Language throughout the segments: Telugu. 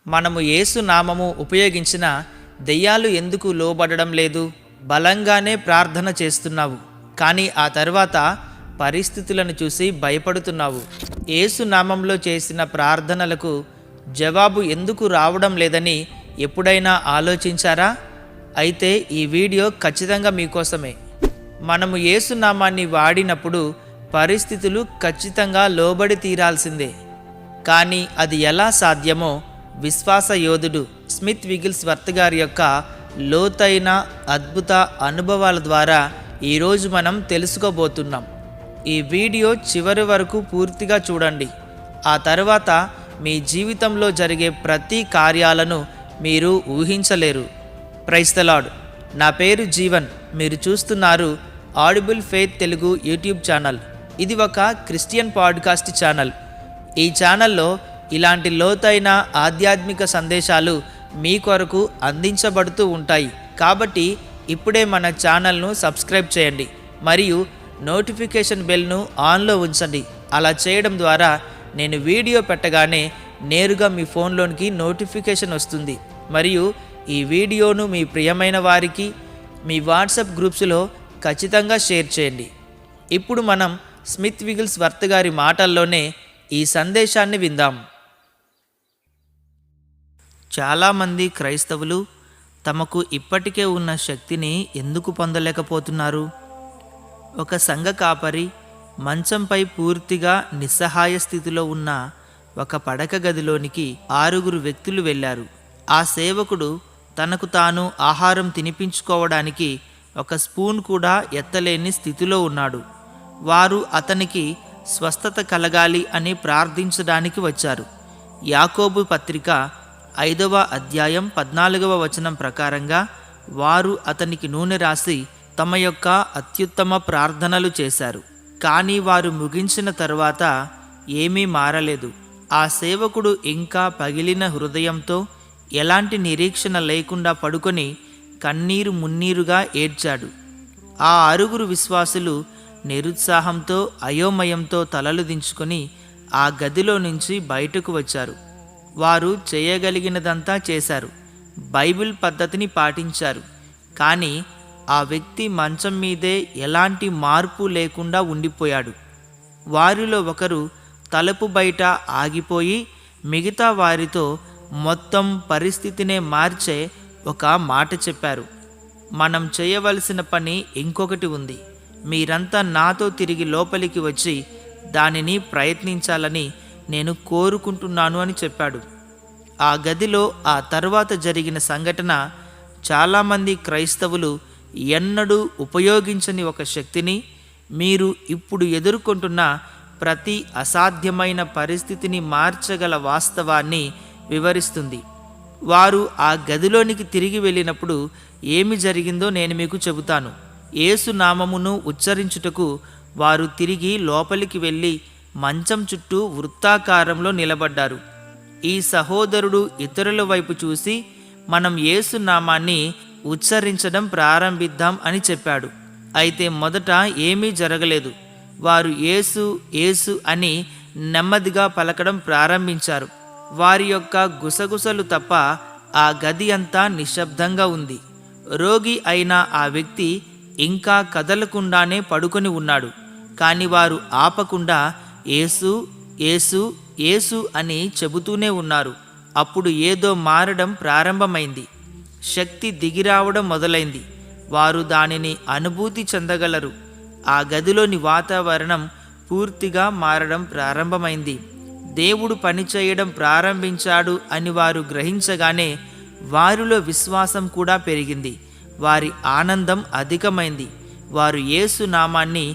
మనము యేసు నామము ఉపయోగించిన దెయ్యాలు ఎందుకు లోబడడం లేదు? బలంగానే ప్రార్థన చేస్తున్నావు, కానీ ఆ తర్వాత పరిస్థితులను చూసి భయపడుతున్నావు. యేసు నామంలో చేసిన ప్రార్థనలకు జవాబు ఎందుకు రావడం లేదని ఎప్పుడైనా ఆలోచించారా? అయితే ఈ వీడియో ఖచ్చితంగా మీకోసమే. మనము యేసు నామాన్ని వాడినప్పుడు పరిస్థితులు ఖచ్చితంగా లోబడి తీరాల్సిందే. కానీ అది ఎలా సాధ్యమో విశ్వాస యోధుడు స్మిత్ విగిల్స్వర్త్ గారి యొక్క లోతైన అద్భుత అనుభవాల ద్వారా ఈరోజు మనం తెలుసుకోబోతున్నాం. ఈ వీడియో చివరి వరకు పూర్తిగా చూడండి. ఆ తర్వాత మీ జీవితంలో జరిగే ప్రతి కార్యాలను మీరు ఊహించలేరు. Praise the lord. నా పేరు జీవన్. మీరు చూస్తున్నారు audible faith Telugu YouTube channel. ఇది ఒక క్రిస్టియన్ పాడ్కాస్ట్ ఛానల్. ఈ ఛానల్లో ఇలాంటి లోతైన ఆధ్యాత్మిక సందేశాలు మీ కొరకు అందించబడుతూ ఉంటాయి. కాబట్టి ఇప్పుడే మన ఛానల్ను సబ్స్క్రైబ్ చేయండి మరియు నోటిఫికేషన్ బెల్ను ఆన్లో ఉంచండి. అలా చేయడం ద్వారా నేను వీడియో పెట్టగానే నేరుగా మీ ఫోన్లోనికి నోటిఫికేషన్ వస్తుంది. మరియు ఈ వీడియోను మీ ప్రియమైన వారికి మీ వాట్సాప్ గ్రూప్స్లో ఖచ్చితంగా షేర్ చేయండి. ఇప్పుడు మనం స్మిత్ విగిల్స్వర్త్ గారి మాటల్లోనే ఈ సందేశాన్ని విందాం. చాలామంది క్రైస్తవులు తమకు ఇప్పటికే ఉన్న శక్తిని ఎందుకు పొందలేకపోతున్నారు? ఒక సంఘ కాపరి మంచంపై పూర్తిగా నిస్సహాయ స్థితిలో ఉన్న ఒక పడక గదిలోనికి 6 వ్యక్తులు వెళ్ళారు. ఆ సేవకుడు తనకు తాను ఆహారం తినిపించుకోవడానికి ఒక స్పూన్ కూడా ఎత్తలేని స్థితిలో ఉన్నాడు. వారు అతనికి స్వస్థత కలగాలి అని ప్రార్థించడానికి వచ్చారు. యాకోబు పత్రిక 5వ అధ్యాయం 14వ వచనం ప్రకారంగా వారు అతనికి నూనె రాసి తమ యొక్క అత్యుత్తమ ప్రార్థనలు చేశారు. కానీ వారు ముగించిన తరువాత ఏమీ మారలేదు. ఆ సేవకుడు ఇంకా పగిలిన హృదయంతో ఎలాంటి నిరీక్షణ లేకుండా పడుకొని కన్నీరు మున్నీరుగా ఏడ్చాడు. ఆ 6 విశ్వాసులు నిరుత్సాహంతో అయోమయంతో తలలు దించుకొని ఆ గదిలో నుంచి బయటకు వచ్చారు. వారు చేయగలిగినదంతా చేశారు, బైబిల్ పద్ధతిని పాటించారు. కానీ ఆ వ్యక్తి మంచం మీదే ఎలాంటి మార్పు లేకుండా ఉండిపోయాడు. వారిలో ఒకరు తలుపు బయట ఆగిపోయి మిగతా వారితో మొత్తం పరిస్థితినే మార్చే ఒక మాట చెప్పారు. మనం చేయవలసిన పని ఇంకొకటి ఉంది. మీరంతా నాతో తిరిగి లోపలికి వచ్చి దానిని ప్రయత్నించాలని నేను కోరుకుంటున్నాను అని చెప్పాడు. ఆ గదిలో ఆ తర్వాత జరిగిన సంఘటన చాలామంది క్రైస్తవులు ఎన్నడూ ఉపయోగించని ఒక శక్తిని, మీరు ఇప్పుడు ఎదుర్కొంటున్న ప్రతి అసాధ్యమైన పరిస్థితిని మార్చగల వాస్తవాన్ని వివరిస్తుంది. వారు ఆ గదిలోనికి తిరిగి వెళ్ళినప్పుడు ఏమి జరిగిందో నేను మీకు చెబుతాను. యేసు నామమును ఉచ్చరించుటకు వారు తిరిగి లోపలికి వెళ్ళి మంచం చుట్టూ వృత్తాకారంలో నిలబడ్డారు. ఈ సహోదరుడు ఇతరుల వైపు చూసి మనం యేసు నామాన్ని ఉచ్చరించడం ప్రారంభిద్దాం అని చెప్పాడు. అయితే మొదట ఏమీ జరగలేదు. వారు యేసు యేసు అని నెమ్మదిగా పలకడం ప్రారంభించారు. వారి యొక్క గుసగుసలు తప్ప ఆ గది అంతా నిశ్శబ్దంగా ఉంది. రోగి అయిన ఆ వ్యక్తి ఇంకా కదలకుండానే పడుకొని ఉన్నాడు. కానీ వారు ఆపకుండా యేసు యేసు యేసు అని చెబుతూనే ఉన్నారు. అప్పుడు ఏదో మారడం ప్రారంభమైంది. శక్తి దిగిరావడం మొదలైంది. వారు దానిని అనుభూతి చెందగలరు. ఆ గదిలోని వాతావరణం పూర్తిగా మారడం ప్రారంభమైంది. దేవుడు పనిచేయడం ప్రారంభించాడు అని వారు గ్రహించగానే వారిలో విశ్వాసం కూడా పెరిగింది. వారి ఆనందం అధికమైంది. వారు యేసు నామాన్ని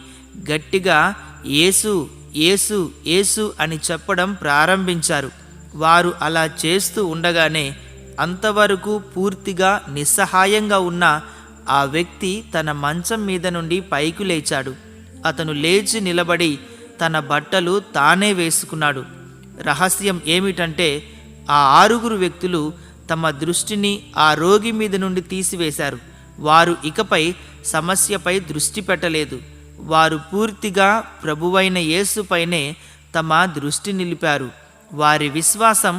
గట్టిగా యేసు యేసు యేసు అని చెప్పడం ప్రారంభించారు. వారు అలా చేస్తూ ఉండగానే అంతవరకు పూర్తిగా నిస్సహాయంగా ఉన్న ఆ వ్యక్తి తన మంచం మీద నుండి పైకి లేచాడు. అతను లేచి నిలబడి తన బట్టలు తానే వేసుకున్నాడు. రహస్యం ఏమిటంటే ఆ 6 వ్యక్తులు తమ దృష్టిని ఆ రోగి మీద నుండి తీసివేశారు. వారు ఇకపై సమస్యపై దృష్టి పెట్టలేదు. వారు పూర్తిగా ప్రభువైన యేసుపైనే తమ దృష్టి నిలిపారు. వారి విశ్వాసం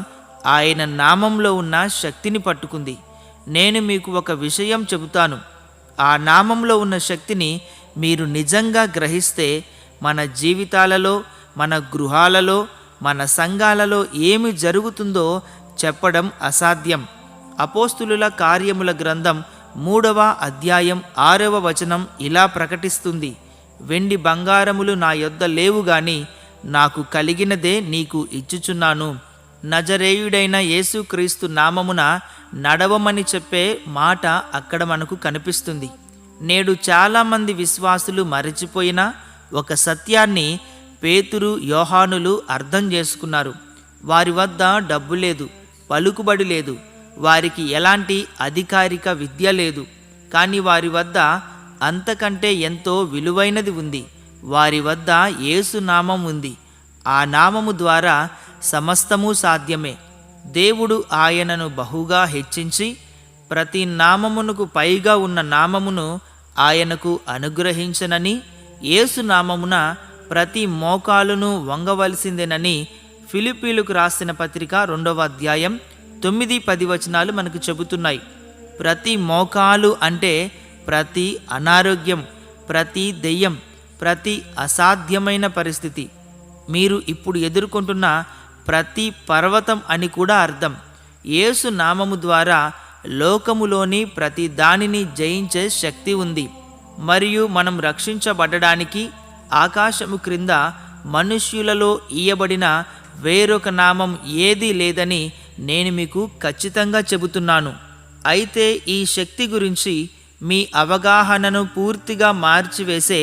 ఆయన నామంలో ఉన్న శక్తిని పట్టుకుంది. నేను మీకు ఒక విషయం చెబుతాను. ఆ నామంలో ఉన్న శక్తిని మీరు నిజంగా గ్రహిస్తే మన జీవితాలలో, మన గృహాలలో, మన సంఘాలలో ఏమి జరుగుతుందో చెప్పడం అసాధ్యం. అపోస్తులుల కార్యముల గ్రంథం 3వ అధ్యాయం 6వ వచనం ఇలా ప్రకటిస్తుంది: వెండి బంగారములు నా యొద్ద లేవు గాని నాకు కలిగినదే నీకు ఇచ్చుచున్నాను. నజరేయుడైన యేసుక్రీస్తు నామమున నడవమని చెప్పే మాట అక్కడ మనకు కనిపిస్తుంది. నేడు చాలామంది విశ్వాసులు మరచిపోయిన ఒక సత్యాన్ని పేతురు, యోహానులు అర్థం చేసుకున్నారు. వారి వద్ద డబ్బు లేదు, పలుకుబడి లేదు, వారికి ఎలాంటి అధికారిక విద్య లేదు. కానీ వారి వద్ద అంతకంటే ఎంతో విలువైనది ఉంది. వారి వద్ద యేసు నామం ఉంది. ఆ నామము ద్వారా సమస్తము సాధ్యమే. దేవుడు ఆయనను బహుగా హెచ్చించి ప్రతి నామమునకు పైగా ఉన్న నామమును ఆయనకు అనుగ్రహించనని, యేసు నామమున ప్రతి మోకాలును వంగవలసిందేనని ఫిలిప్పీలకు రాసిన పత్రిక 2వ అధ్యాయం 9-10 వచనాలు మనకు చెబుతున్నాయి. ప్రతి మోకాలు అంటే ప్రతి అనారోగ్యం, ప్రతి దెయ్యం, ప్రతి అసాధ్యమైన పరిస్థితి, మీరు ఇప్పుడు ఎదుర్కొంటున్న ప్రతి పర్వతం అని కూడా అర్థం. యేసు నామము ద్వారా లోకములోని ప్రతి దానిని జయించే శక్తి ఉంది. మరియు మనం రక్షించబడడానికి ఆకాశము క్రింద మనుష్యులలో ఇయ్యబడిన వేరొక నామం ఏదీ లేదని నేను మీకు ఖచ్చితంగా చెబుతున్నాను. అయితే ఈ శక్తి గురించి మీ అవగాహనను పూర్తిగా మార్చివేసే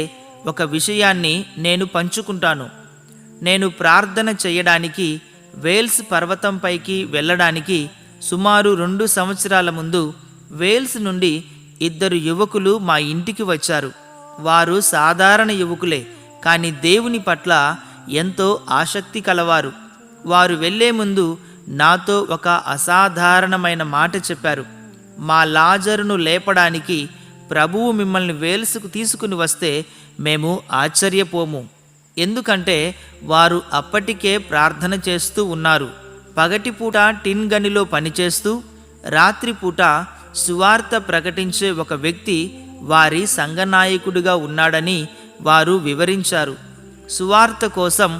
ఒక విషయాన్ని నేను పంచుకుంటాను. నేను ప్రార్థన చేయడానికి వేల్స్ పర్వతంపైకి వెళ్ళడానికి సుమారు 2 సంవత్సరాల ముందు వేల్స్ నుండి 2 యువకులు మా ఇంటికి వచ్చారు. వారు సాధారణ యువకులే, కానీ దేవుని పట్ల ఎంతో ఆసక్తి కలవారు. వారు వెళ్ళే ముందు నాతో ఒక అసాధారణమైన మాట చెప్పారు. మా లాజరును లేపడానికి ప్రభువు మిమ్మల్ని వేల్స్కు తీసుకుని వస్తే మేము ఆశ్చర్యపోము. ఎందుకంటే వారు అప్పటికే ప్రార్థన చేస్తూ ఉన్నారు. పగటిపూట టిన్ గనిలో పనిచేస్తూ రాత్రిపూట సువార్త ప్రకటించే ఒక వ్యక్తి వారి సంఘనాయకుడిగా ఉన్నాడని వారు వివరించారు. సువార్త కోసం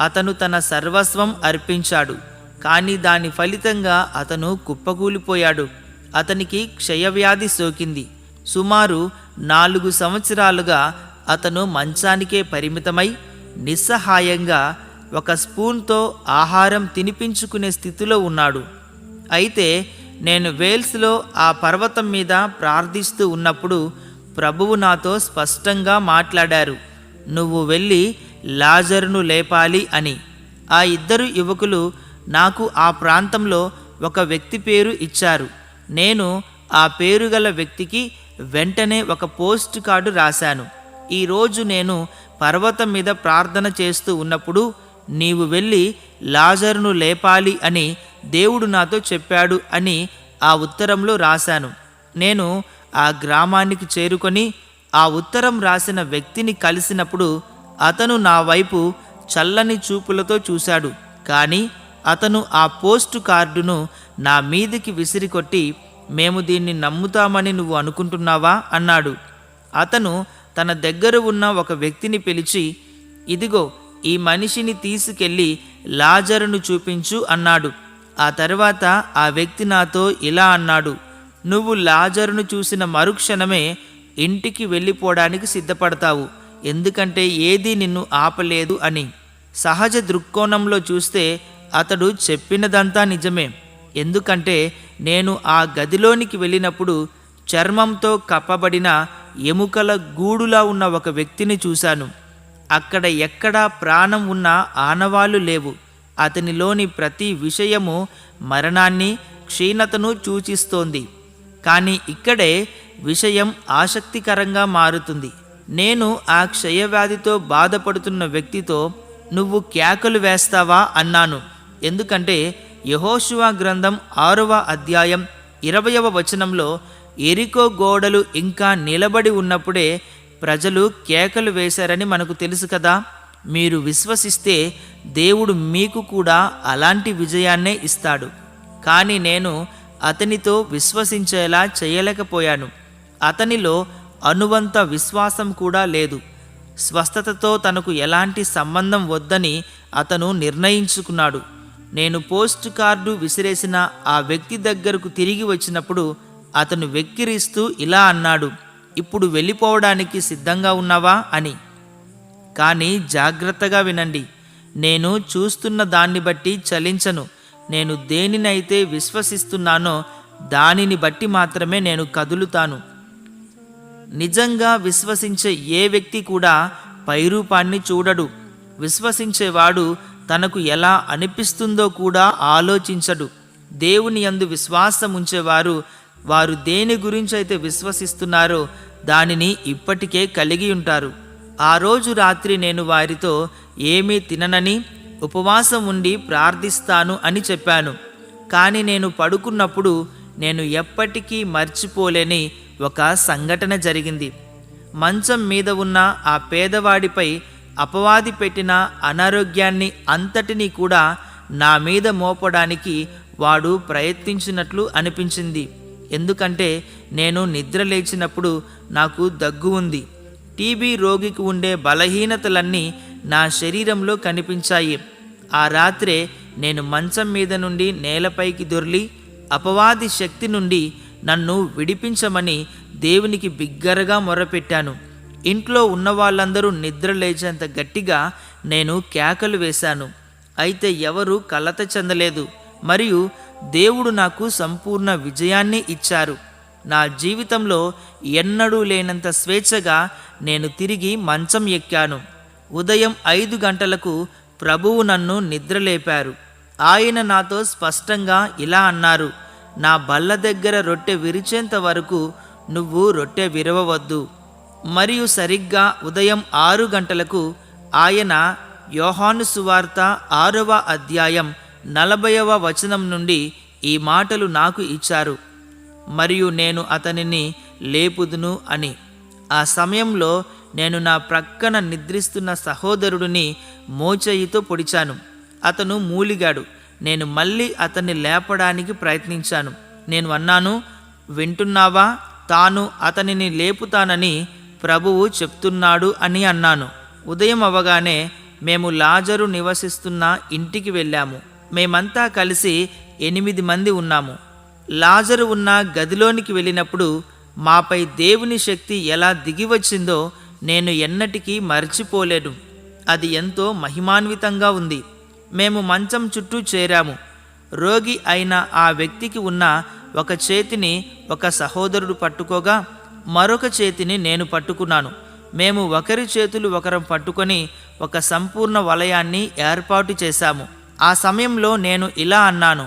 అతను తన సర్వస్వం అర్పించాడు. కానీ దాని ఫలితంగా అతను కుప్పకూలిపోయాడు. అతనికి క్షయవ్యాధి సోకింది. సుమారు 4 సంవత్సరాలుగా అతను మంచానికే పరిమితమై నిస్సహాయంగా ఒక స్పూన్తో ఆహారం తినిపించుకునే స్థితిలో ఉన్నాడు. అయితే నేను వేల్స్లో ఆ పర్వతం మీద ప్రార్థిస్తూ ఉన్నప్పుడు ప్రభువు నాతో స్పష్టంగా మాట్లాడారు, నువ్వు వెళ్ళి లాజరును లేపాలి అని. ఆ 2 యువకులు నాకు ఆ ప్రాంతంలో ఒక వ్యక్తి పేరు ఇచ్చారు. నేను ఆ పేరు గల వ్యక్తికి వెంటనే ఒక పోస్ట్ కార్డు రాశాను. ఈరోజు నేను పర్వతం మీద ప్రార్థన చేస్తూ ఉన్నప్పుడు నీవు వెళ్ళి లాజరును లేపాలి అని దేవుడు నాతో చెప్పాడు అని ఆ ఉత్తరంలో రాశాను. నేను ఆ గ్రామానికి చేరుకొని ఆ ఉత్తరం రాసిన వ్యక్తిని కలిసినప్పుడు అతను నా వైపు చల్లని చూపులతో చూశాడు. కానీ అతను ఆ పోస్టు కార్డును నా మీదికి విసిరికొట్టి, మేము దీన్ని నమ్ముతామని నువ్వు అనుకుంటున్నావా అన్నాడు. అతను తన దగ్గర ఉన్న ఒక వ్యక్తిని పిలిచి, ఇదిగో ఈ మనిషిని తీసుకెళ్ళి లాజరును చూపించు అన్నాడు. ఆ తర్వాత ఆ వ్యక్తి నాతో ఇలా అన్నాడు, నువ్వు లాజరును చూసిన మరుక్షణమే ఇంటికి వెళ్ళిపోవడానికి సిద్ధపడతావు, ఎందుకంటే ఏదీ నిన్ను ఆపలేదు అని. సహజ దృక్కోణంలో చూస్తే అతడు చెప్పినదంతా నిజమే. ఎందుకంటే నేను ఆ గదిలోనికి వెళ్ళినప్పుడు చర్మంతో కప్పబడిన ఎముకల గూడులా ఉన్న ఒక వ్యక్తిని చూశాను. అక్కడ ఎక్కడా ప్రాణం ఉన్న ఆనవాళ్లు లేవు. అతనిలోని ప్రతి విషయము మరణాన్ని, క్షీణతను సూచిస్తోంది. కానీ ఇక్కడే విషయం ఆసక్తికరంగా మారుతుంది. నేను ఆ క్షయవ్యాధితో బాధపడుతున్న వ్యక్తితో, నువ్వు కేకలు వేస్తావా అన్నాను. ఎందుకంటే యెహోషువ గ్రంథం 6వ అధ్యాయం 20వ వచనంలో ఎరికో గోడలు ఇంకా నిలబడి ఉన్నప్పుడే ప్రజలు కేకలు వేశారని మనకు తెలుసు కదా. మీరు విశ్వసిస్తే దేవుడు మీకు కూడా అలాంటి విజయాన్నే ఇస్తాడు. కానీ నేను అతనితో విశ్వసించేలా చేయలేకపోయాను. అతనిలో అణువంత విశ్వాసం కూడా లేదు. స్వస్థతతో తనకు ఎలాంటి సంబంధం వద్దని అతను నిర్ణయించుకున్నాడు. నేను పోస్ట్ కార్డు విసిరేసిన ఆ వ్యక్తి దగ్గరకు తిరిగి వచ్చినప్పుడు అతను వెక్కిరిస్తూ ఇలా అన్నాడు, ఇప్పుడు వెళ్ళిపోవడానికి సిద్ధంగా ఉన్నావా అని. కానీ జాగ్రత్తగా వినండి, నేను చూస్తున్న దాన్ని బట్టి చలించను. నేను దేనినైతే విశ్వసిస్తున్నానో దానిని బట్టి మాత్రమే నేను కదులుతాను. నిజంగా విశ్వసించే ఏ వ్యక్తి కూడా పైరూపాన్ని చూడడు. విశ్వసించేవాడు తనకు ఎలా అనిపిస్తుందో కూడా ఆలోచించడు. దేవుని యందు విశ్వాసం ఉంచేవారు వారు దేని గురించి అయితే విశ్వసిస్తున్నారో దానిని ఇప్పటికే కలిగి ఉంటారు. ఆ రోజు రాత్రి నేను వారితో ఏమీ తిననని ఉపవాసం ఉండి ప్రార్థిస్తాను అని చెప్పాను. కానీ నేను పడుకున్నప్పుడు నేను ఎప్పటికీ మర్చిపోలేని ఒక సంఘటన జరిగింది. మంచం మీద ఉన్న ఆ పేదవాడిపై అపవాది పెట్టిన అనారోగ్యాన్ని అంతటినీ కూడా నా మీద మోపడానికి వాడు ప్రయత్నించినట్లు అనిపించింది. ఎందుకంటే నేను నిద్ర లేచినప్పుడు నాకు దగ్గు ఉంది. టీబీ రోగికి ఉండే బలహీనతలన్నీ నా శరీరంలో కనిపించాయి. ఆ రాత్రే నేను మంచం మీద నుండి నేలపైకి దొర్లి అపవాది శక్తి నుండి నన్ను విడిపించమని దేవునికి బిగ్గరగా మొరపెట్టాను. ఇంట్లో ఉన్న వాళ్ళందరూ నిద్ర లేచేంత గట్టిగా నేను కేకలు వేశాను. అయితే ఎవరూ కలత చెందలేదు. మరియు దేవుడు నాకు సంపూర్ణ విజయాన్ని ఇచ్చారు. నా జీవితంలో ఎన్నడూ లేనంత స్వేచ్ఛగా నేను తిరిగి మంచం ఎక్కాను. ఉదయం 5 గంటలకు ప్రభువు నన్ను నిద్రలేపారు. ఆయన నాతో స్పష్టంగా ఇలా అన్నారు, నా బల్ల దగ్గర రొట్టె విరిచేంత వరకు నువ్వు రొట్టె విరవవద్దు. మరియు సరిగ్గా ఉదయం 6 గంటలకు ఆయన యోహాను సువార్త 6వ అధ్యాయం 40వ వచనం నుండి ఈ మాటలు నాకు ఇచ్చారు, మరియు నేను అతనిని లేపుదును అని. ఆ సమయంలో నేను నా ప్రక్కన నిద్రిస్తున్న సహోదరుడిని మోచేయితో పొడిచాను. అతను మూలిగాడు. నేను మళ్ళీ అతన్ని లేపడానికి ప్రయత్నించాను. నేను అన్నాను, వింటున్నావా? తాను అతనిని లేపుతానని ప్రభువు చెప్తున్నాడు అని అన్నాను. ఉదయం అవగానే మేము లాజరు నివసిస్తున్న ఇంటికి వెళ్ళాము. మేమంతా కలిసి 8 మంది ఉన్నాము. లాజరు ఉన్న గదిలోనికి వెళ్ళినప్పుడు మాపై దేవుని శక్తి ఎలా దిగివచ్చిందో నేను ఎన్నటికీ మర్చిపోలేను. అది ఎంతో మహిమాన్వితంగా ఉంది. మేము మంచం చుట్టూ చేరాము. రోగి అయిన ఆ వ్యక్తికి ఉన్న ఒక చేతిని ఒక సహోదరుడు పట్టుకోగా మరొక చేతిని నేను పట్టుకున్నాను. మేము ఒకరి చేతులు ఒకరం పట్టుకొని ఒక సంపూర్ణ వలయాన్ని ఏర్పాటు చేశాము. ఆ సమయంలో నేను ఇలా అన్నాను,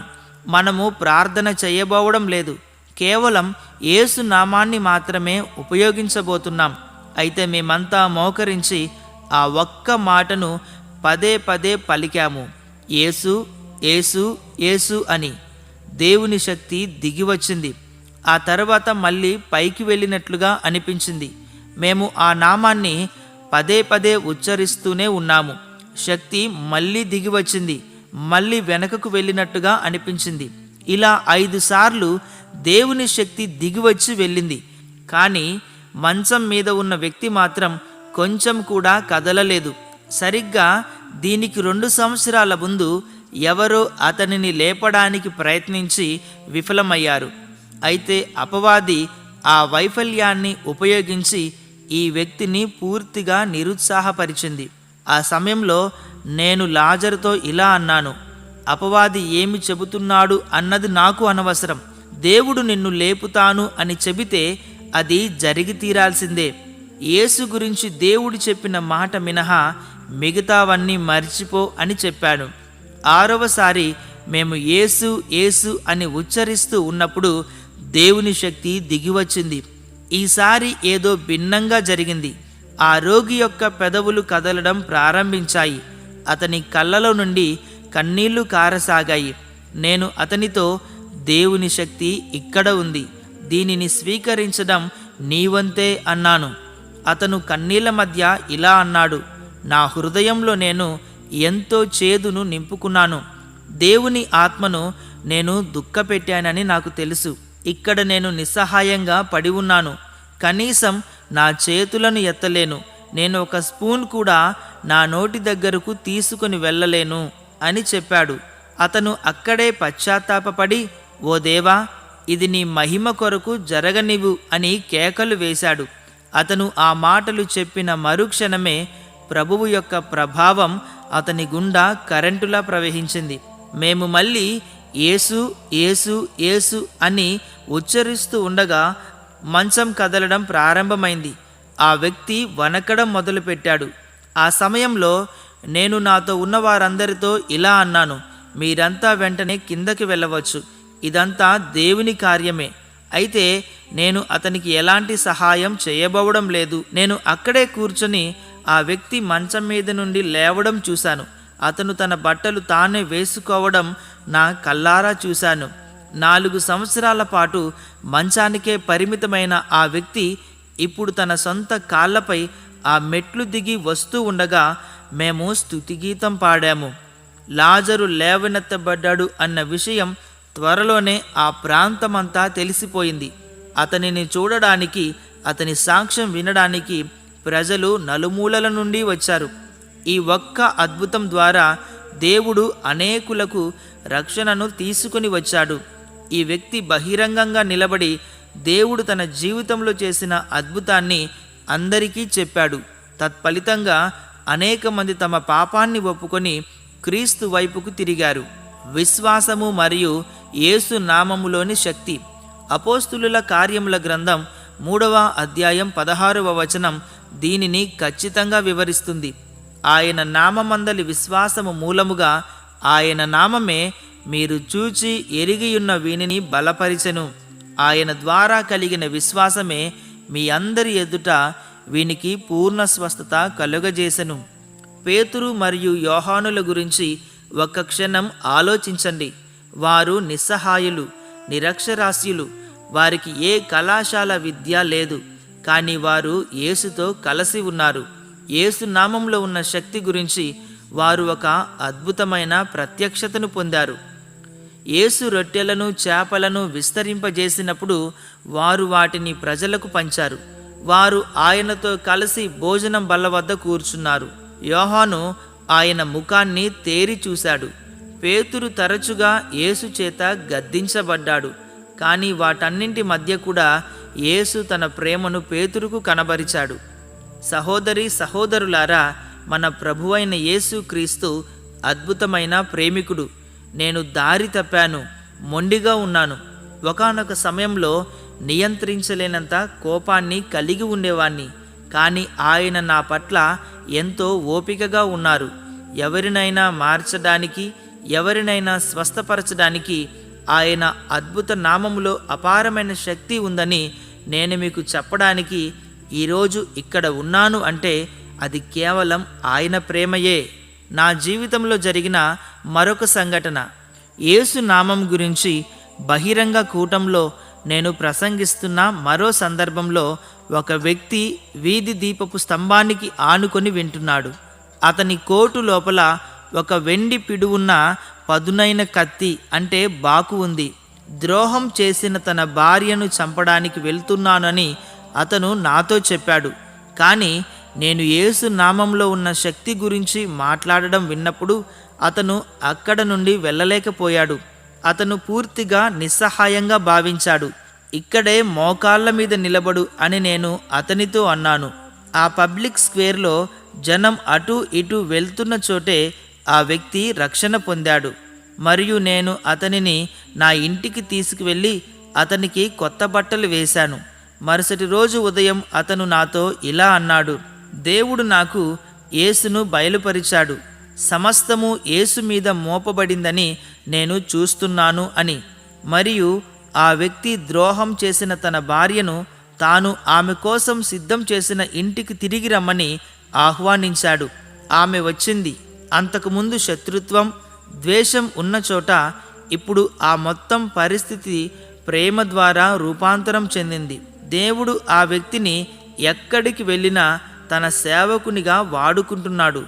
మనము ప్రార్థన చేయబోవడం లేదు, కేవలం యేసు నామాన్ని మాత్రమే ఉపయోగించబోతున్నాం. అయితే మేమంతా మోకరించి ఆ ఒక్క మాటను పదే పదే పలికాము, యేసు యేసు యేసు అని. దేవుని శక్తి దిగివచ్చింది. ఆ తర్వాత మళ్ళీ పైకి వెళ్ళినట్లుగా అనిపించింది. మేము ఆ నామాన్ని పదే పదే ఉచ్చరిస్తూనే ఉన్నాము. శక్తి మళ్ళీ దిగివచ్చింది. మళ్ళీ వెనకకు వెళ్ళినట్టుగా అనిపించింది. ఇలా 5 సార్లు దేవుని శక్తి దిగివచ్చి వెళ్ళింది. కానీ మంచం మీద ఉన్న వ్యక్తి మాత్రం కొంచెం కూడా కదలలేదు. సరిగ్గా దీనికి 2 సంవత్సరాల ముందు ఎవరో అతనిని లేపడానికి ప్రయత్నించి విఫలమయ్యారు. అయితే అపవాది ఆ వైఫల్యాన్ని ఉపయోగించి ఈ వ్యక్తిని పూర్తిగా నిరుత్సాహపరిచింది. ఆ సమయంలో నేను లాజరుతో ఇలా అన్నాను, అపవాది ఏమి చెబుతున్నాడు అన్నది నాకు అనవసరం. దేవుడు నిన్ను లేపుతాను అని చెబితే అది జరిగి తీరాల్సిందే. యేసు గురించి దేవుడు చెప్పిన మాట మినహా మిగతావన్నీ మర్చిపో అని చెప్పాను. 6వసారి మేము యేసు యేసు అని ఉచ్చరిస్తూ ఉన్నప్పుడు దేవుని శక్తి దిగివచ్చింది. ఈసారి ఏదో భిన్నంగా జరిగింది. ఆ రోగి యొక్క పెదవులు కదలడం ప్రారంభించాయి. అతని కళ్ళలో నుండి కన్నీళ్లు కారసాగాయి. నేను అతనితో, దేవుని శక్తి ఇక్కడ ఉంది, దీనిని స్వీకరించడం నీవంతే అన్నాను. అతను కన్నీళ్ల మధ్య ఇలా అన్నాడు, నా హృదయంలో నేను ఎంతో చేదును నింపుకున్నాను. దేవుని ఆత్మను నేను దుఃఖపెట్టానని నాకు తెలుసు. ఇక్కడ నేను నిస్సహాయంగా పడి ఉన్నాను. కనీసం నా చేతులను ఎత్తలేను. నేను ఒక స్పూన్ కూడా నా నోటి దగ్గరకు తీసుకుని వెళ్ళలేను అని చెప్పాడు. అతను అక్కడే పశ్చాత్తాపపడి, ఓ దేవా, ఇది నీ మహిమ కొరకు జరగనివ్వు అని కేకలు వేశాడు. అతను ఆ మాటలు చెప్పిన మరుక్షణమే ప్రభువు యొక్క ప్రభావం అతని గుండా కరెంటులా ప్రవహించింది. మేము మళ్ళీ యేసు యేసు యేసు అని ఉచ్చరిస్తూ ఉండగా మంచం కదలడం ప్రారంభమైంది. ఆ వ్యక్తి వణకడం మొదలుపెట్టాడు. ఆ సమయంలో నేను నాతో ఉన్న వారందరితో ఇలా అన్నాను, మీరంతా వెంటనే కిందకి వెళ్ళవచ్చు. ఇదంతా దేవుని కార్యమే. అయితే నేను అతనికి ఎలాంటి సహాయం చేయబోవడం లేదు. నేను అక్కడే కూర్చొని ఆ వ్యక్తి మంచం మీద నుండి లేవడం చూశాను. అతను తన బట్టలు తానే వేసుకోవడం నా కల్లారా చూశాను. 4 సంవత్సరాల పాటు మంచానికే పరిమితమైన ఆ వ్యక్తి ఇప్పుడు తన సొంత కాళ్ళపై ఆ మెట్లు దిగి వస్తూ ఉండగా మేము స్తుతిగీతం పాడాము. లాజరు లేవనెత్తబడ్డాడు అన్న విషయం త్వరలోనే ఆ ప్రాంతమంతా తెలిసిపోయింది. అతనిని చూడడానికి, అతని సాక్ష్యం వినడానికి ప్రజలు నలుమూలల నుండి వచ్చారు. ఈ ఒక్క అద్భుతం ద్వారా దేవుడు అనేకులకు రక్షణను తీసుకుని వచ్చాడు. ఈ వ్యక్తి బహిరంగంగా నిలబడి దేవుడు తన జీవితంలో చేసిన అద్భుతాన్ని అందరికీ చెప్పాడు. తత్ఫలితంగా అనేక మంది తమ పాపాన్ని ఒప్పుకొని క్రీస్తు వైపుకు తిరిగారు. విశ్వాసము మరియు యేసు నామములోని శక్తి. అపోస్తులుల కార్యముల గ్రంథం 3వ అధ్యాయం 16వ వచనం దీనిని ఖచ్చితంగా వివరిస్తుంది. ఆయన నామమందలి విశ్వాసము మూలముగా ఆయన నామమే మీరు చూచి ఎరిగియున్న వీనిని బలపరిచెను. ఆయన ద్వారా కలిగిన విశ్వాసమే మీ అందరి ఎదుట వీనికి పూర్ణ స్వస్థత కలుగజేసెను. పేతురు మరియు యోహానుల గురించి ఒక్క క్షణం ఆలోచించండి. వారు నిస్సహాయులు, నిరక్షరాస్యులు. వారికి ఏ కళాశాల విద్య లేదు. కానీ వారు యేసుతో కలిసి ఉన్నారు. యేసు నామంలో ఉన్న శక్తి గురించి వారు ఒక అద్భుతమైన ప్రత్యక్షతను పొందారు. యేసు రొట్టెలను చేపలను విస్తరింపజేసినప్పుడు వారు వాటిని ప్రజలకు పంచారు. వారు ఆయనతో కలిసి భోజనం బల్ల వద్ద కూర్చున్నారు. యోహాను ఆయన ముఖాన్ని తేరి చూశాడు. పేతురు తరచుగా యేసు చేత గద్దించబడ్డాడు. కానీ వాటన్నింటి మధ్య కూడా యేసు తన ప్రేమను పేతురుకు కనబరిచాడు. సహోదరి సహోదరులారా, మన ప్రభువైన యేసు క్రీస్తు అద్భుతమైన ప్రేమికుడు. నేను దారి తప్పాను, మొండిగా ఉన్నాను. ఒకానొక సమయంలో నియంత్రించలేనంత కోపాన్ని కలిగి ఉండేవాణ్ణి. కానీ ఆయన నా పట్ల ఎంతో ఓపికగా ఉన్నారు. ఎవరినైనా మార్చడానికి, ఎవరినైనా స్వస్థపరచడానికి ఆయన అద్భుత నామములో అపారమైన శక్తి ఉందని నేను మీకు చెప్పడానికి ఈరోజు ఇక్కడ ఉన్నాను అంటే అది కేవలం ఆయన ప్రేమయే. నా జీవితంలో జరిగిన మరొక సంఘటన. యేసు నామం గురించి బహిరంగ కూటంలో నేను ప్రసంగిస్తున్న మరో సందర్భంలో ఒక వ్యక్తి వీధి దీపపు స్తంభానికి ఆనుకొని వింటున్నాడు. అతని కోటు లోపల ఒక వెండి పిడువున్న పదునైన కత్తి అంటే బాకు ఉంది. ద్రోహం చేసిన తన భార్యను చంపడానికి వెళ్తున్నానని అతను నాతో చెప్పాడు. కానీ నేను యేసు నామంలో ఉన్న శక్తి గురించి మాట్లాడడం విన్నప్పుడు అతను అక్కడ నుండి వెళ్ళలేకపోయాడు. అతను పూర్తిగా నిస్సహాయంగా భావించాడు. ఇక్కడే మోకాళ్ళ మీద నిలబడు అని నేను అతనితో అన్నాను. ఆ పబ్లిక్ స్క్వేర్లో జనం అటు ఇటు వెళ్తున్న చోటే ఆ వ్యక్తి రక్షణ పొందాడు. మరియు నేను అతనిని నా ఇంటికి తీసుకువెళ్ళి అతనికి కొత్త బట్టలు వేశాను. మరుసటి రోజు ఉదయం అతను నాతో ఇలా అన్నాడు, దేవుడు నాకు యేసును బయలుపరిచాడు. సమస్తము యేసు మీద మోపబడిందని నేను చూస్తున్నాను అని. మరియు ఆ వ్యక్తి ద్రోహం చేసిన తన భార్యను తాను ఆమె కోసం సిద్ధం చేసిన ఇంటికి తిరిగి రమ్మని ఆహ్వానించాడు. ఆమె వచ్చింది. అంతకుముందు శత్రుత్వం, ద్వేషం ఉన్న చోట ఇప్పుడు ఆ మొత్తం పరిస్థితి ప్రేమ ద్వారా రూపాంతరం చెందింది. దేవుడు ఆ వ్యక్తిని ఎక్కడికి వెళ్ళినా తన సేవకునిగా వాడుకుంటున్నాడు.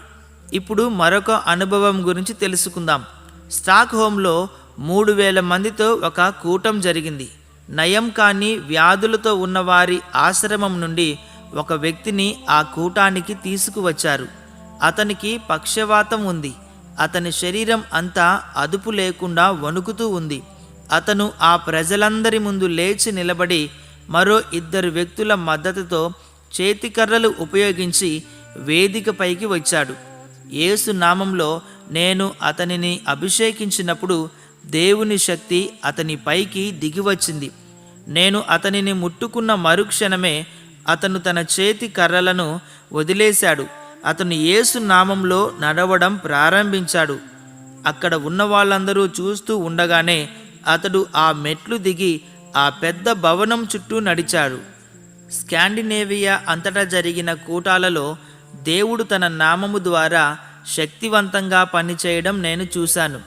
ఇప్పుడు మరొక అనుభవం గురించి తెలుసుకుందాం. స్టాక్ హోమ్లో 3,000 మందితో ఒక కూటం జరిగింది. నయం కాని వ్యాధులతో ఉన్నవారి ఆశ్రమం నుండి ఒక వ్యక్తిని ఆ కూటానికి తీసుకువచ్చారు. అతనికి పక్షవాతం ఉంది. అతని శరీరం అంతా అదుపు లేకుండా వణుకుతూ ఉంది. అతను ఆ ప్రజలందరి ముందు లేచి నిలబడి మరో 2 వ్యక్తుల మద్దతుతో చేతికర్రలు ఉపయోగించి వేదికపైకి వచ్చాడు. యేసు నామంలో నేను అతనిని అభిషేకించినప్పుడు దేవుని శక్తి అతని పైకి దిగివచ్చింది. నేను అతనిని ముట్టుకున్న మరుక్షణమే అతను తన చేతి కర్రలను వదిలేశాడు. అతను యేసు నామంలో నడవడం ప్రారంభించాడు. అక్కడ ఉన్న వాళ్ళందరూ చూస్తూ ఉండగానే అతడు ఆ మెట్లు దిగి ఆ పెద్ద భవనం చుట్టూ నడిచాడు. స్కాండినేవియా అంతటా జరిగిన కూటాలలో దేవుడు తన నామము ద్వారా శక్తివంతంగా పనిచేయడం నేను చూశాను.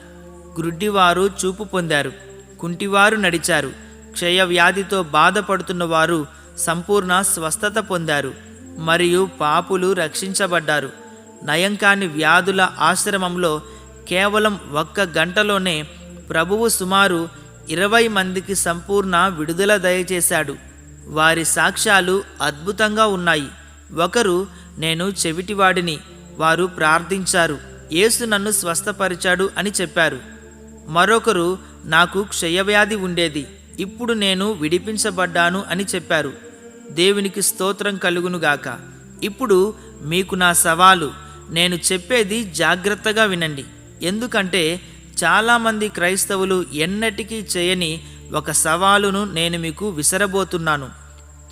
గ్రుడ్డివారు చూపు పొందారు, కుంటివారు నడిచారు, క్షయవ్యాధితో బాధపడుతున్న వారు సంపూర్ణ స్వస్థత పొందారు, మరియు పాపులు రక్షించబడ్డారు. నయం కాని వ్యాధుల ఆశ్రమంలో కేవలం 1 గంటలోనే ప్రభువు సుమారు 20 మందికి సంపూర్ణ విడుదల దయచేశాడు. వారి సాక్ష్యాలు అద్భుతంగా ఉన్నాయి. ఒకరు, నేను చెవిటివాడిని, వారు ప్రార్థించారు, యేసు నన్ను స్వస్థపరిచాడు అని చెప్పారు. మరొకరు, నాకు క్షయవ్యాధి ఉండేది, ఇప్పుడు నేను విడిపించబడ్డాను అని చెప్పారు. దేవునికి స్తోత్రం కలుగునుగాక. ఇప్పుడు మీకు నా సవాలు. నేను చెప్పేది జాగ్రత్తగా వినండి, ఎందుకంటే చాలామంది క్రైస్తవులు ఎన్నటికీ చేయని ఒక సవాలును నేను మీకు విసరబోతున్నాను.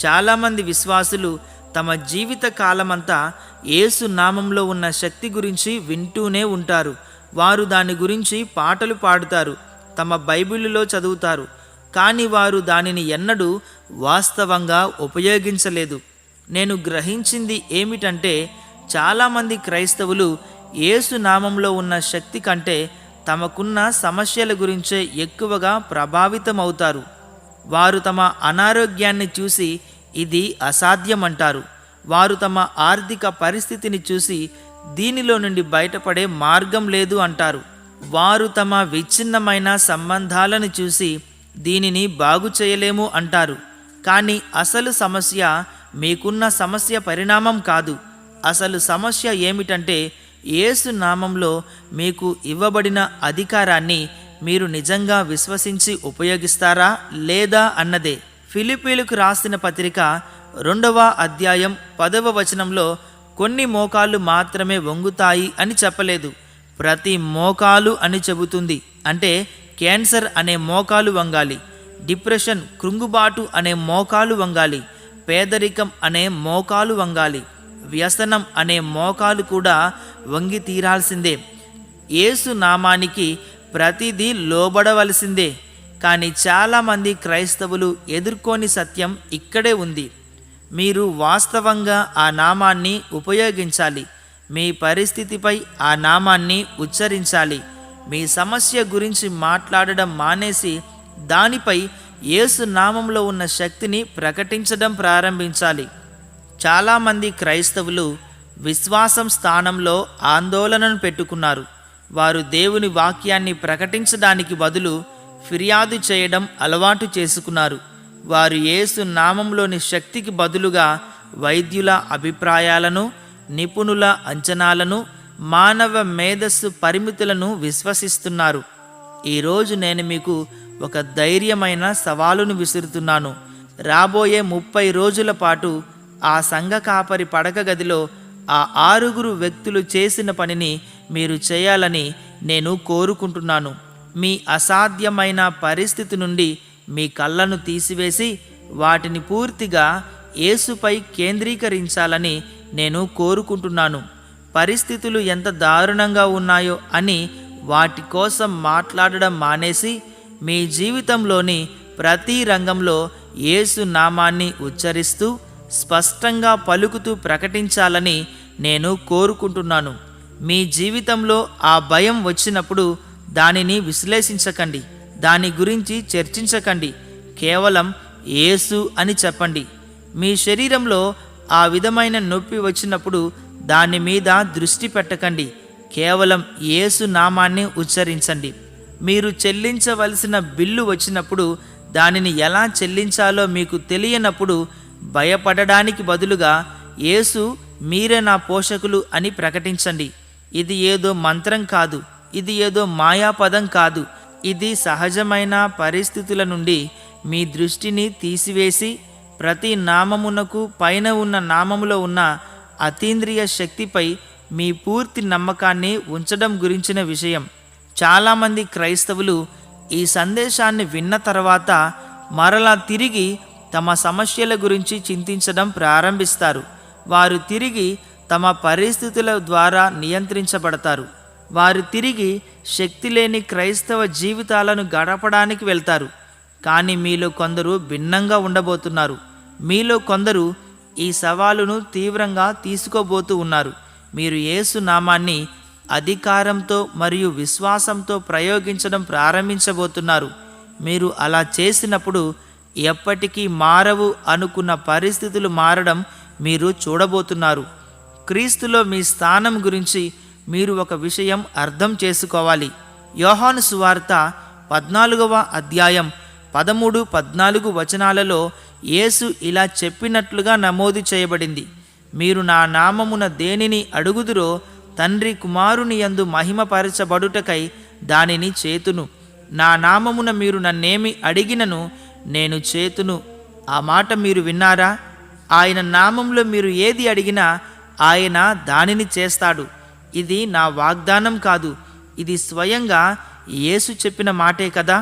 చాలామంది విశ్వాసులు తమ జీవిత కాలమంతా యేసు నామంలో ఉన్న శక్తి గురించి వింటూనే ఉంటారు. వారు దాని గురించి పాటలు పాడుతారు, తమ బైబిలులో చదువుతారు, కానీ వారు దానిని ఎన్నడూ వాస్తవంగా ఉపయోగించలేదు. నేను గ్రహించింది ఏమిటంటే, చాలామంది క్రైస్తవులు యేసు నామంలో ఉన్న శక్తి కంటే తమకున్న సమస్యల గురించే ఎక్కువగా ప్రభావితమవుతారు. వారు తమ అనారోగ్యాన్ని చూసి ఇది అసాధ్యమంటారు. వారు తమ ఆర్థిక పరిస్థితిని చూసి దీనిలో నుండి బయటపడే మార్గం లేదు అంటారు. వారు తమ విచ్ఛిన్నమైన సంబంధాలను చూసి దీనిని బాగు చేయలేము అంటారు. కానీ అసలు సమస్య మీకున్న సమస్య పరిణామం కాదు. అసలు సమస్య ఏమిటంటే, యేసు నామంలో మీకు ఇవ్వబడిన అధికారాన్ని మీరు నిజంగా విశ్వసించి ఉపయోగిస్తారా లేదా అన్నదే. ఫిలిప్పీలకు రాసిన పత్రిక 2వ అధ్యాయం 10వ వచనంలో కొన్ని మోకాళ్ళు మాత్రమే వంగుతాయి అని చెప్పలేదు, ప్రతి మోకాలు అని చెబుతుంది. అంటే క్యాన్సర్ అనే మోకాలు వంగాలి, డిప్రెషన్ కృంగుబాటు అనే మోకాలు వంగాలి, పేదరికం అనే మోకాలు వంగాలి, వ్యసనం అనే మోకాలు కూడా వంగి తీరాల్సిందే. యేసు నామానికి ప్రతిదీ లోబడవలసిందే. కానీ చాలామంది క్రైస్తవులు ఎదుర్కోని సత్యం ఇక్కడే ఉంది. మీరు వాస్తవంగా ఆ నామాన్ని ఉపయోగించాలి. మీ పరిస్థితిపై ఆ నామాన్ని ఉచ్చరించాలి. మీ సమస్య గురించి మాట్లాడడం మానేసి దానిపై యేసు నామంలో ఉన్న శక్తిని ప్రకటించడం ప్రారంభించాలి. చాలామంది క్రైస్తవులు విశ్వాసం స్థానంలో ఆందోళనను పెట్టుకున్నారు. వారు దేవుని వాక్యాన్ని ప్రకటించడానికి బదులు ఫిర్యాదు చేయడం అలవాటు చేసుకున్నారు. వారు యేసు నామంలోని శక్తికి బదులుగా వైద్యుల అభిప్రాయాలను, నిపుణుల అంచనాలను, మానవ మేధస్సు పరిమితులను విశ్వసిస్తున్నారు. ఈరోజు నేను మీకు ఒక ధైర్యమైన సవాలును విసురుతున్నాను. రాబోయే 30 రోజుల పాటు ఆ సంఘ కాపరి పడక గదిలో ఆ 6 వ్యక్తులు చేసిన పనిని మీరు చేయాలని నేను కోరుకుంటున్నాను. మీ అసాధ్యమైన పరిస్థితి నుండి మీ కళ్ళను తీసివేసి వాటిని పూర్తిగా యేసుపై కేంద్రీకరించాలని నేను కోరుకుంటున్నాను. పరిస్థితులు ఎంత దారుణంగా ఉన్నాయో అని వాటి కోసం మాట్లాడడం మానేసి మీ జీవితంలోని ప్రతి రంగంలో యేసు నామాన్ని ఉచ్చరిస్తూ స్పష్టంగా పలుకుతూ ప్రకటించాలని నేను కోరుకుంటున్నాను. మీ జీవితంలో ఆ భయం వచ్చినప్పుడు దానిని విశ్లేషించకండి, దాని గురించి చర్చించకండి. కేవలం యేసు అని చెప్పండి. మీ శరీరంలో ఆ విధమైన నొప్పి వచ్చినప్పుడు దాని మీద దృష్టి పెట్టకండి. కేవలం యేసు నామాన్ని ఉచ్చరించండి. మీరు చెల్లించవలసిన బిల్లు వచ్చినప్పుడు దానిని ఎలా చెల్లించాలో మీకు తెలియనప్పుడు భయపడడానికి బదులుగా యేసు మీరే నా పోషకులు అని ప్రకటించండి. ఇది ఏదో మంత్రం కాదు, ఇది ఏదో మాయాపదం కాదు. ఇది సహజమైన పరిస్థితుల నుండి మీ దృష్టిని తీసివేసి ప్రతి నామమునకు పైన ఉన్న నామములో ఉన్న అతీంద్రియ శక్తిపై మీ పూర్తి నమ్మకాన్ని ఉంచడం గురించిన విషయం. చాలామంది క్రైస్తవులు ఈ సందేశాన్ని విన్న తర్వాత మరలా తిరిగి తమ సమస్యల గురించి చింతించడం ప్రారంభిస్తారు. వారు తిరిగి తమ పరిస్థితుల ద్వారా నియంత్రించబడతారు. వారు తిరిగి శక్తి లేని క్రైస్తవ జీవితాలను గడపడానికి వెళ్తారు. కానీ మీలో కొందరు భిన్నంగా ఉండబోతున్నారు. మీలో కొందరు ఈ సవాలును తీవ్రంగా తీసుకోబోతూ ఉన్నారు. మీరు యేసు నామాన్ని అధికారంతో మరియు విశ్వాసంతో ప్రయోగించడం ప్రారంభించబోతున్నారు. మీరు అలా చేసినప్పుడు ఎప్పటికీ మారవు అనుకున్న పరిస్థితులు మారడం మీరు చూడబోతున్నారు. క్రీస్తులో మీ స్థానం గురించి మీరు ఒక విషయం అర్థం చేసుకోవాలి. యోహాను సువార్త 14వ అధ్యాయం 13, 14 వచనాలలో యేసు ఇలా చెప్పినట్లుగా నమోదు చేయబడింది. మీరు నా నామమున దేనిని అడుగుదురో తండ్రి కుమారుని యందు మహిమపరచబడుటకై దానిని చేతును. నా నామమున మీరు నన్నేమి అడిగినను నేను చేతును. ఆ మాట మీరు విన్నారా? ఆయన నామంలో మీరు ఏది అడిగినా ఆయన దానిని చేస్తాడు. ఇది నా వాగ్దానం కాదు, ఇది స్వయంగా యేసు చెప్పిన మాటే కదా.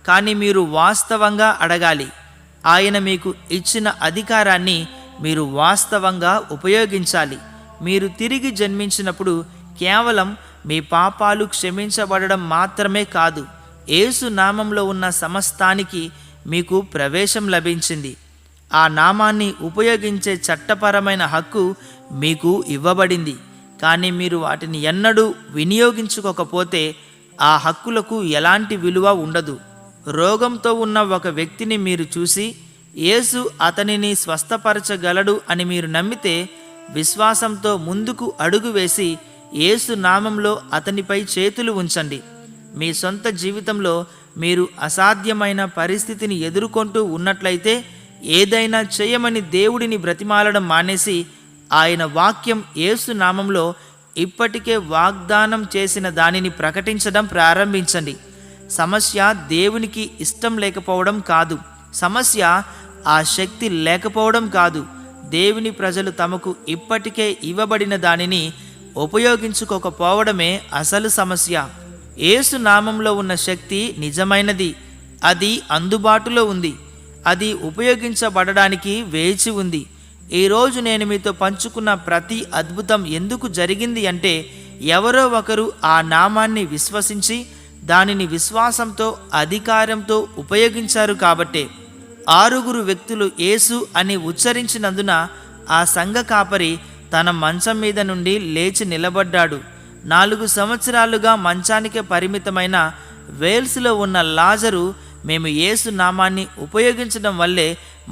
కానీ మీరు వాస్తవంగా అడగాలి. ఆయన మీకు ఇచ్చిన అధికారాన్ని మీరు వాస్తవంగా ఉపయోగించాలి. మీరు తిరిగి జన్మించినప్పుడు కేవలం మీ పాపాలు క్షమించబడడం మాత్రమే కాదు, యేసు నామంలో ఉన్న సమస్తానికి మీకు ప్రవేశం లభించింది. ఆ నామాన్ని ఉపయోగించే చట్టపరమైన హక్కు మీకు ఇవ్వబడింది. కానీ మీరు వాటిని ఎన్నడూ వినియోగించుకోకపోతే ఆ హక్కులకు ఎలాంటి విలువ ఉండదు. రోగంతో ఉన్న ఒక వ్యక్తిని మీరు చూసి యేసు అతనిని స్వస్థపరచగలడు అని మీరు నమ్మితే విశ్వాసంతో ముందుకు అడుగు వేసి యేసు నామంలో అతనిపై చేతులు ఉంచండి. మీ సొంత జీవితంలో మీరు అసాధ్యమైన పరిస్థితిని ఎదుర్కొంటూ ఉన్నట్లయితే ఏదైనా చేయమని దేవుడిని బ్రతిమాలడం మానేసి ఆయన వాక్యం యేసు నామంలో ఇప్పటికే వాగ్దానం చేసిన దానిని ప్రకటించడం ప్రారంభించండి. సమస్య దేవునికి ఇష్టం లేకపోవడం కాదు, సమస్య ఆ శక్తి లేకపోవడం కాదు. దేవుని ప్రజలు తమకు ఇప్పటికే ఇవ్వబడిన దానిని ఉపయోగించుకోకపోవడమే అసలు సమస్య. యేసు నామంలో ఉన్న శక్తి నిజమైనది, అది అందుబాటులో ఉంది, అది ఉపయోగించబడడానికి వేచి ఉంది. ఈరోజు నేను మీతో పంచుకున్న ప్రతి అద్భుతం ఎందుకు జరిగింది అంటే ఎవరో ఒకరు ఆ నామాన్ని విశ్వసించి దానిని విశ్వాసంతో అధికారంతో ఉపయోగించారు కాబట్టే. 6 వ్యక్తులు యేసు అని ఉచ్చరించినందున ఆ సంఘ కాపరి తన మంచం మీద నుండి లేచి నిలబడ్డాడు. 4 సంవత్సరాలుగా మంచానికే పరిమితమైన వేల్స్లో ఉన్న లాజరు మేము యేసు నామాన్ని ఉపయోగించడం వల్లే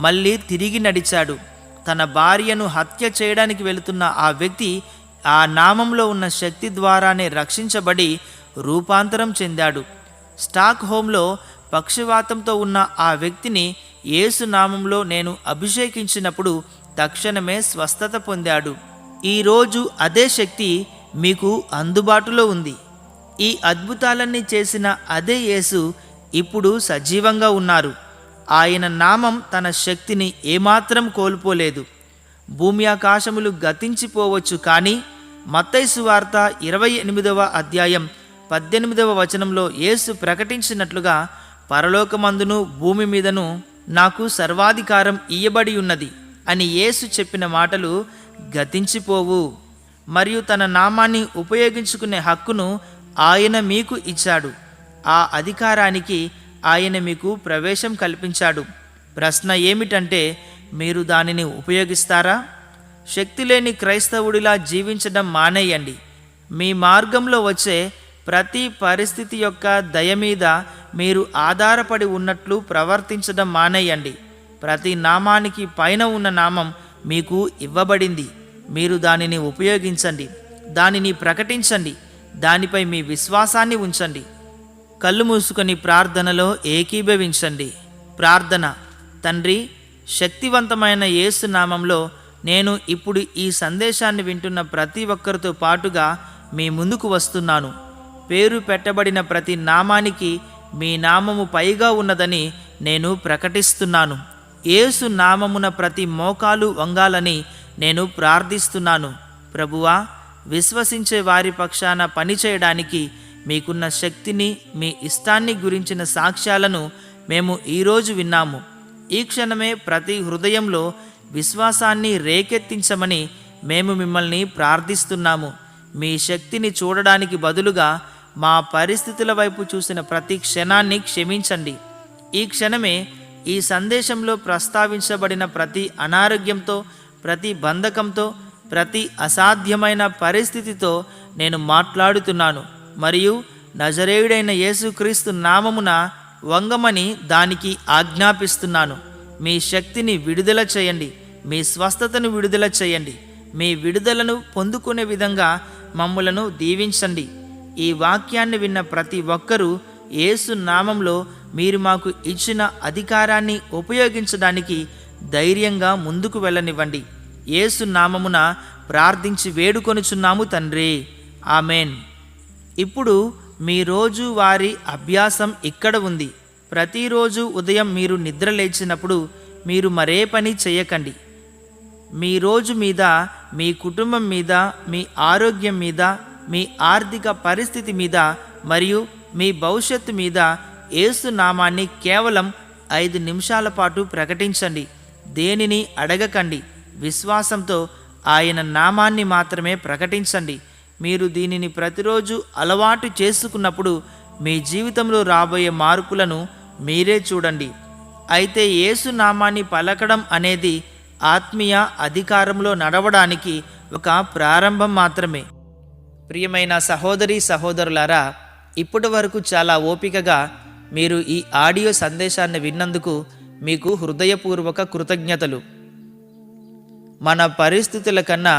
మళ్ళీ తిరిగి నడిచాడు. తన భార్యను హత్య చేయడానికి వెళుతున్న ఆ వ్యక్తి ఆ నామంలో ఉన్న శక్తి ద్వారానే రక్షించబడి రూపాంతరం చెందాడు. స్టాక్ హోమ్లో పక్షవాతంతో ఉన్న ఆ వ్యక్తిని యేసు నామంలో నేను అభిషేకించినప్పుడు తక్షణమే స్వస్థత పొందాడు. ఈరోజు అదే శక్తి మీకు అందుబాటులో ఉంది. ఈ అద్భుతాలన్నీ చేసిన అదే యేసు ఇప్పుడు సజీవంగా ఉన్నారు. ఆయన నామం తన శక్తిని ఏమాత్రం కోల్పోలేదు. భూమి ఆకాశములు గతించిపోవచ్చు, కానీ మత్తయి సువార్త 28వ అధ్యాయం 18వ వచనంలో యేసు ప్రకటించినట్లుగా పరలోకమందును భూమి మీదను నాకు సర్వాధికారం ఇయ్యబడి ఉన్నది అని యేసు చెప్పిన మాటలు గతించిపోవు. మరియు తన నామాన్ని ఉపయోగించుకునే హక్కును ఆయన మీకు ఇచ్చాడు. ఆ అధికారానికి ఆయన మీకు ప్రవేశం కల్పించాడు. ప్రశ్న ఏమిటంటే మీరు దానిని ఉపయోగిస్తారా? శక్తి లేని క్రైస్తవుడిలా జీవించడం మానేయండి. మీ మార్గంలో వచ్చే ప్రతి పరిస్థితి యొక్క దయ మీద మీరు ఆధారపడి ఉన్నట్లు ప్రవర్తించడం మానేయండి. ప్రతి నామానికి పైన ఉన్న నామం మీకు ఇవ్వబడింది. మీరు దానిని ఉపయోగించండి, దానిని ప్రకటించండి, దానిపై మీ విశ్వాసాన్ని ఉంచండి. కళ్ళు మూసుకొని ప్రార్థనలో ఏకీభవించండి. ప్రార్థన. తండ్రి, శక్తివంతమైన యేసు నామంలో నేను ఇప్పుడు ఈ సందేశాన్ని వింటున్న ప్రతి ఒక్కరితో పాటుగా మీ ముందుకు వస్తున్నాను. పేరు పెట్టబడిన ప్రతి నామానికి మీ నామము పైగా ఉన్నదని నేను ప్రకటిస్తున్నాను. యేసు నామమున ప్రతి మోకాలు వంగాలని నేను ప్రార్థిస్తున్నాను. ప్రభువా, విశ్వసించే వారి పక్షాన పనిచేయడానికి మీకున్న శక్తిని, మీ ఇష్టాన్ని గురించిన సాక్ష్యాలను మేము ఈరోజు విన్నాము. ఈ క్షణమే ప్రతి హృదయంలో విశ్వాసాన్ని రేకెత్తించమని మేము మిమ్మల్ని ప్రార్థిస్తున్నాము. మీ శక్తిని చూడడానికి బదులుగా మా పరిస్థితుల వైపు చూసిన ప్రతి క్షణాన్ని క్షమించండి. ఈ క్షణమే ఈ సందేశంలో ప్రస్తావించబడిన ప్రతి అనారోగ్యంతో, ప్రతి బంధకంతో, ప్రతి అసాధ్యమైన పరిస్థితితో నేను మాట్లాడుతున్నాను మరియు నజరేయుడైన యేసుక్రీస్తు నామమున వంగమని దానికి ఆజ్ఞాపిస్తున్నాను. మీ శక్తిని విడుదల చేయండి. మీ స్వస్థతను విడుదల చేయండి. మీ విడుదలను పొందుకునే విధంగా మమ్ములను దీవించండి. ఈ వాక్యాన్ని విన్న ప్రతి ఒక్కరూ యేసు నామంలో మీరు మాకు ఇచ్చిన అధికారాన్ని ఉపయోగించడానికి ధైర్యంగా ముందుకు వెళ్ళనివ్వండి. యేసు నామమున ప్రార్థించి వేడుకొనుచున్నాము తండ్రి. ఆమెన్. ఇప్పుడు మీ రోజు వారి అభ్యాసం ఇక్కడ ఉంది. ప్రతిరోజు ఉదయం మీరు నిద్ర లేచినప్పుడు మీరు మరే పని చేయకండి. మీ రోజు మీద, మీ కుటుంబం మీద, మీ ఆరోగ్యం మీద, మీ ఆర్థిక పరిస్థితి మీద మరియు మీ భవిష్యత్తు మీద యేసు నామాన్ని కేవలం 5 నిమిషాల పాటు ప్రకటించండి. దేనిని అడగకండి. విశ్వాసంతో ఆయన నామాన్ని మాత్రమే ప్రకటించండి. మీరు దీనిని ప్రతిరోజు అలవాటు చేసుకున్నప్పుడు మీ జీవితంలో రాబోయే మార్పులను మీరే చూడండి. అయితే యేసు నామాన్ని పలకడం అనేది ఆత్మీయ అధికారంలో నడవడానికి ఒక ప్రారంభం మాత్రమే. ప్రియమైన సహోదరి సహోదరులారా, ఇప్పటి వరకు చాలా ఓపికగా మీరు ఈ ఆడియో సందేశాన్ని విన్నందుకు మీకు హృదయపూర్వక కృతజ్ఞతలు. మన పరిస్థితుల కన్నా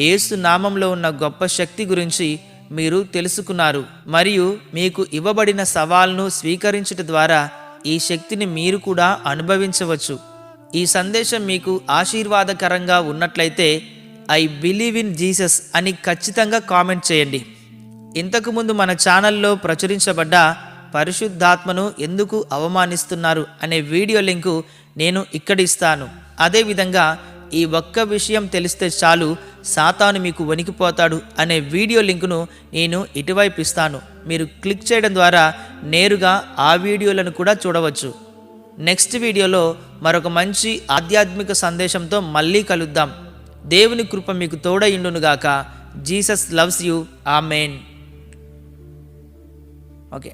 యేసు నామంలో ఉన్న గొప్ప శక్తి గురించి మీరు తెలుసుకున్నారు మరియు మీకు ఇవ్వబడిన సవాల్ను స్వీకరించడం ద్వారా ఈ శక్తిని మీరు కూడా అనుభవించవచ్చు. ఈ సందేశం మీకు ఆశీర్వాదకరంగా ఉన్నట్లయితే ఐ బిలీవ్ ఇన్ జీసస్ అని ఖచ్చితంగా కామెంట్ చేయండి. ఇంతకుముందు మన ఛానల్లో ప్రచురించబడ్డ పరిశుద్ధాత్మను ఎందుకు అవమానిస్తున్నారు అనే వీడియో లింకు నేను ఇక్కడ ఇస్తాను. అదేవిధంగా ఈ ఒక్క విషయం తెలిస్తే చాలు సాతాను మీకు వణికిపోతాడు అనే వీడియో లింకును నేను ఇటువైపు ఇస్తాను. మీరు క్లిక్ చేయడం ద్వారా నేరుగా ఆ వీడియోలను కూడా చూడవచ్చు. నెక్స్ట్ వీడియోలో మరొక మంచి ఆధ్యాత్మిక సందేశంతో మళ్ళీ కలుద్దాం. దేవుని కృప మీకు తోడైండునుగాక. Jesus loves you. Amen. Okay.